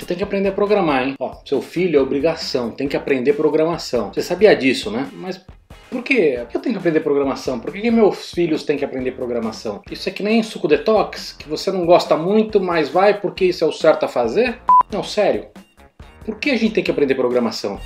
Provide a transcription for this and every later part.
tem que aprender a programar, hein? Ó, seu filho é obrigação, tem que aprender programação. Você sabia disso, né? Mas por quê? Por que eu tenho que aprender programação? Por que meus filhos têm que aprender programação? Isso é que nem suco detox, que você não gosta muito, mas vai porque isso é o certo a fazer? Não, sério. Por que a gente tem que aprender programação?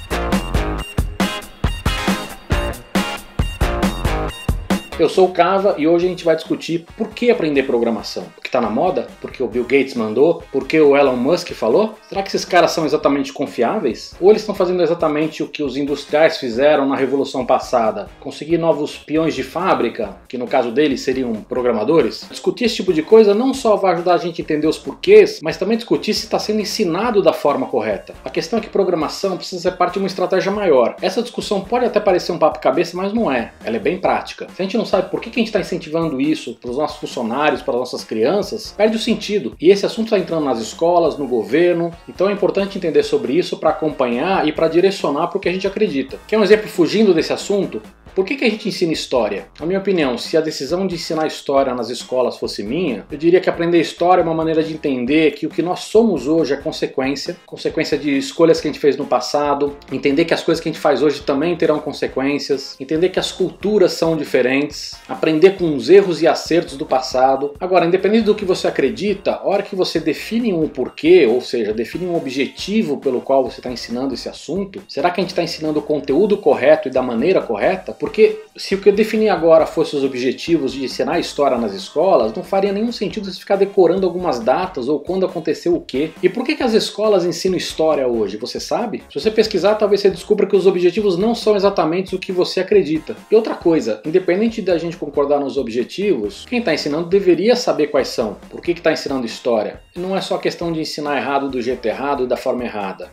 Eu sou o Cava e hoje a gente vai discutir por que aprender programação. Porque tá na moda? Porque o Bill Gates mandou? Porque o Elon Musk falou? Será que esses caras são exatamente confiáveis? Ou eles estão fazendo exatamente o que os industriais fizeram na Revolução passada? Conseguir novos peões de fábrica, que no caso deles seriam programadores? Discutir esse tipo de coisa não só vai ajudar a gente a entender os porquês, mas também discutir se está sendo ensinado da forma correta. A questão é que programação precisa ser parte de uma estratégia maior. Essa discussão pode até parecer um papo cabeça, mas não é. Ela é bem prática. Se a gente não sabe por que a gente está incentivando isso para os nossos funcionários, para as nossas crianças, perde o sentido. E esse assunto está entrando nas escolas, no governo, então é importante entender sobre isso para acompanhar e para direcionar para o que a gente acredita. Quer um exemplo fugindo desse assunto? Por que a gente ensina história? Na minha opinião, se a decisão de ensinar história nas escolas fosse minha, eu diria que aprender história é uma maneira de entender que o que nós somos hoje é consequência de escolhas que a gente fez no passado, entender que as coisas que a gente faz hoje também terão consequências, entender que as culturas são diferentes, aprender com os erros e acertos do passado. Agora, independente do que você acredita, a hora que você define um porquê, ou seja, define um objetivo pelo qual você está ensinando esse assunto, será que a gente está ensinando o conteúdo correto e da maneira correta? Porque se o que eu defini agora fosse os objetivos de ensinar história nas escolas, não faria nenhum sentido você ficar decorando algumas datas ou quando aconteceu o quê. E por que as escolas ensinam história hoje? Você sabe? Se você pesquisar, talvez você descubra que os objetivos não são exatamente o que você acredita. E outra coisa, independente da gente concordar nos objetivos, quem está ensinando deveria saber quais são. Por que está ensinando história? E não é só questão de ensinar errado do jeito errado e da forma errada.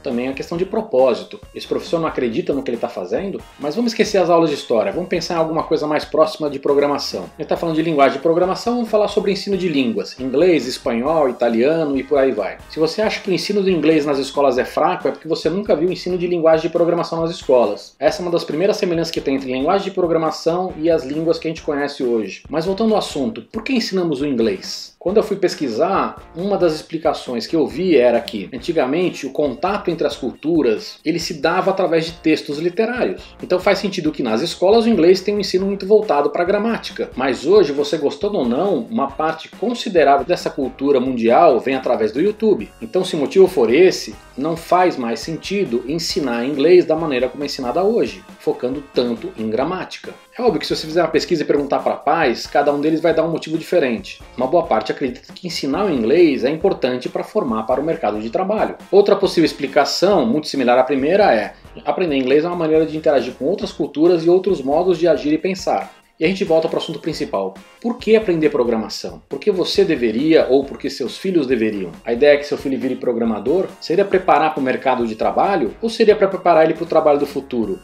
Também é questão de propósito. Esse professor não acredita no que ele está fazendo? Mas vamos esquecer as aulas de história, vamos pensar em alguma coisa mais próxima de programação. A gente está falando de linguagem de programação, vamos falar sobre ensino de línguas. Inglês, espanhol, italiano e por aí vai. Se você acha que o ensino do inglês nas escolas é fraco, é porque você nunca viu o ensino de linguagem de programação nas escolas. Essa é uma das primeiras semelhanças que tem entre linguagem de programação e as línguas que a gente conhece hoje. Mas voltando ao assunto, por que ensinamos o inglês? Quando eu fui pesquisar, uma das explicações que eu vi era que, antigamente, o contato entre as culturas, ele se dava através de textos literários. Então faz sentido que nas escolas o inglês tem um ensino muito voltado para a gramática. Mas hoje, você gostando ou não, uma parte considerável dessa cultura mundial vem através do YouTube. Então, se o motivo for esse, não faz mais sentido ensinar inglês da maneira como é ensinada hoje, focando tanto em gramática. É óbvio que se você fizer uma pesquisa e perguntar para pais, cada um deles vai dar um motivo diferente. Uma boa parte acredita que ensinar o inglês é importante para formar para o mercado de trabalho. Outra possível explicação, muito similar à primeira, é aprender inglês é uma maneira de interagir com outras culturas e outros modos de agir e pensar. E a gente volta para o assunto principal. Por que aprender programação? Por que você deveria ou por que seus filhos deveriam? A ideia é que seu filho vire programador? Seria preparar para o mercado de trabalho ou seria para preparar ele para o trabalho do futuro?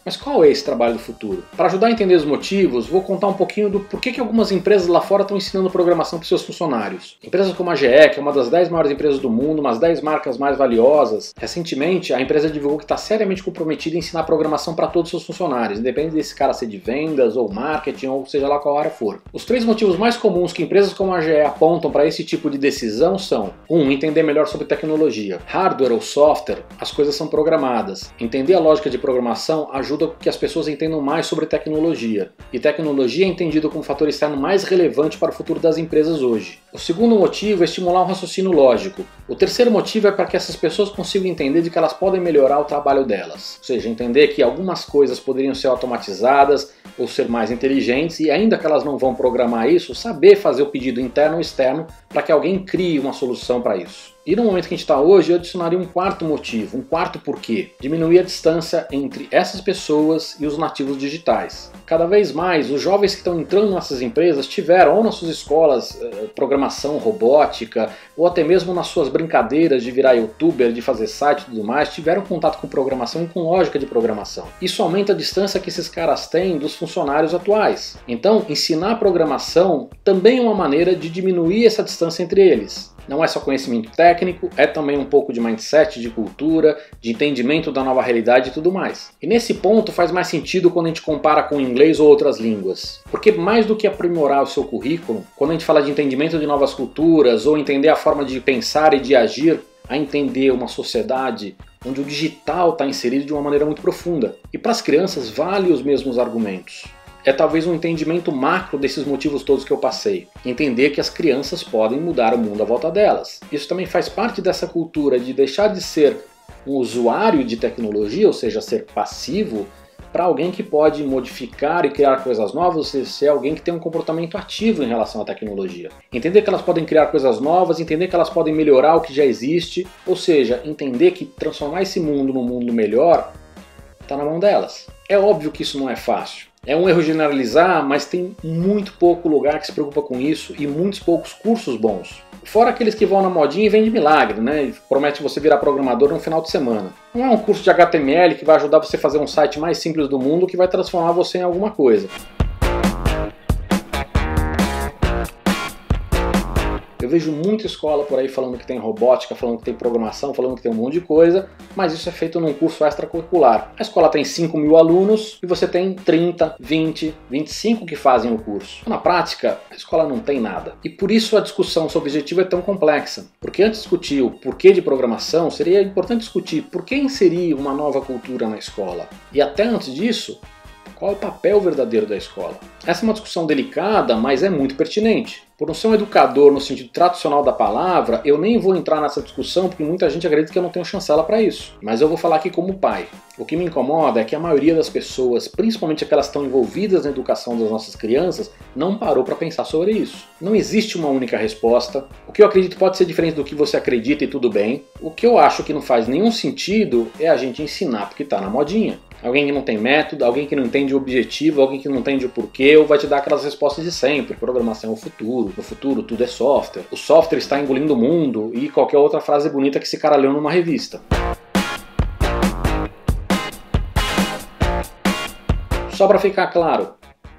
Mas qual é esse trabalho do futuro? Para ajudar a entender os motivos, vou contar um pouquinho do porquê que algumas empresas lá fora estão ensinando programação para seus funcionários. Empresas como a GE, que é uma das 10 maiores empresas do mundo, umas 10 marcas mais valiosas. Recentemente, a empresa divulgou que está seriamente comprometida em ensinar programação para todos os seus funcionários, independente desse cara ser de vendas ou marketing ou seja lá qual área for. Os 3 motivos mais comuns que empresas como a GE apontam para esse tipo de decisão são: 1. Entender melhor sobre tecnologia. Hardware ou software, as coisas são programadas. Entender a lógica de programação ajuda que as pessoas entendam mais sobre tecnologia. E tecnologia é entendido como fator externo mais relevante para o futuro das empresas hoje. O segundo motivo é estimular um raciocínio lógico. O terceiro motivo é para que essas pessoas consigam entender de que elas podem melhorar o trabalho delas. Ou seja, entender que algumas coisas poderiam ser automatizadas ou ser mais inteligentes e ainda que elas não vão programar isso, saber fazer o pedido interno ou externo para que alguém crie uma solução para isso. E no momento que a gente está hoje, eu adicionaria um quarto motivo, um quarto porquê. Diminuir a distância entre essas pessoas e os nativos digitais. Cada vez mais, os jovens que estão entrando nessas empresas tiveram, ou nas suas escolas, programação, robótica, ou até mesmo nas suas brincadeiras de virar youtuber, de fazer site e tudo mais, tiveram contato com programação e com lógica de programação. Isso aumenta a distância que esses caras têm dos funcionários atuais. Então, ensinar programação também é uma maneira de diminuir essa distância entre eles. Não é só conhecimento técnico, é também um pouco de mindset, de cultura, de entendimento da nova realidade e tudo mais. E nesse ponto faz mais sentido quando a gente compara com o inglês ou outras línguas. Porque mais do que aprimorar o seu currículo, quando a gente fala de entendimento de novas culturas ou entender a forma de pensar e de agir a entender uma sociedade onde o digital está inserido de uma maneira muito profunda. E para as crianças vale os mesmos argumentos. É talvez um entendimento macro desses motivos todos que eu passei. Entender que as crianças podem mudar o mundo à volta delas. Isso também faz parte dessa cultura de deixar de ser um usuário de tecnologia, ou seja, ser passivo, para alguém que pode modificar e criar coisas novas, ou seja, ser alguém que tem um comportamento ativo em relação à tecnologia. Entender que elas podem criar coisas novas, entender que elas podem melhorar o que já existe, ou seja, entender que transformar esse mundo num mundo melhor está na mão delas. É óbvio que isso não é fácil. É um erro generalizar, mas tem muito pouco lugar que se preocupa com isso e muitos poucos cursos bons. Fora aqueles que vão na modinha e vendem milagre, né? E promete você virar programador no final de semana. Não é um curso de HTML que vai ajudar você a fazer um site mais simples do mundo que vai transformar você em alguma coisa. Eu vejo muita escola por aí falando que tem robótica, falando que tem programação, falando que tem um monte de coisa, mas isso é feito num curso extracurricular. A escola tem 5.000 alunos e você tem 30, 20, 25 que fazem o curso. Na prática, a escola não tem nada. E por isso a discussão sobre o objetivo é tão complexa. Porque antes de discutir o porquê de programação, seria importante discutir por que inserir uma nova cultura na escola. E até antes disso, qual é o papel verdadeiro da escola? Essa é uma discussão delicada, mas é muito pertinente. Por não ser um educador no sentido tradicional da palavra, eu nem vou entrar nessa discussão porque muita gente acredita que eu não tenho chancela para isso. Mas eu vou falar aqui como pai. O que me incomoda é que a maioria das pessoas, principalmente aquelas que estão envolvidas na educação das nossas crianças, não parou para pensar sobre isso. Não existe uma única resposta. O que eu acredito pode ser diferente do que você acredita e tudo bem. O que eu acho que não faz nenhum sentido é a gente ensinar porque está na modinha. Alguém que não tem método, alguém que não entende o objetivo, alguém que não entende o porquê, ou vai te dar aquelas respostas de sempre. Programação é o futuro, no futuro tudo é software, o software está engolindo o mundo e qualquer outra frase bonita que esse cara leu numa revista. Só para ficar claro,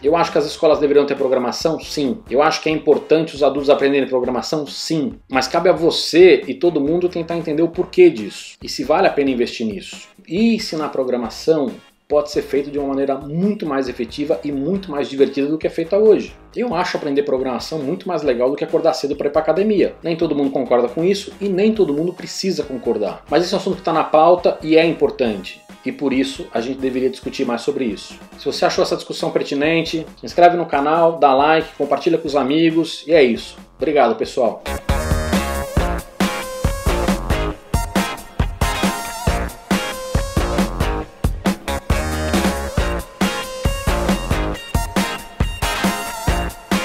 eu acho que as escolas deveriam ter programação? Sim. Eu acho que é importante os adultos aprenderem programação? Sim. Mas cabe a você e todo mundo tentar entender o porquê disso. E se vale a pena investir nisso. E ensinar programação pode ser feito de uma maneira muito mais efetiva e muito mais divertida do que é feita hoje. Eu acho aprender programação muito mais legal do que acordar cedo para ir para academia. Nem todo mundo concorda com isso e nem todo mundo precisa concordar. Mas esse é um assunto que está na pauta e é importante. E por isso a gente deveria discutir mais sobre isso. Se você achou essa discussão pertinente, se inscreve no canal, dá like, compartilha com os amigos e é isso. Obrigado, pessoal.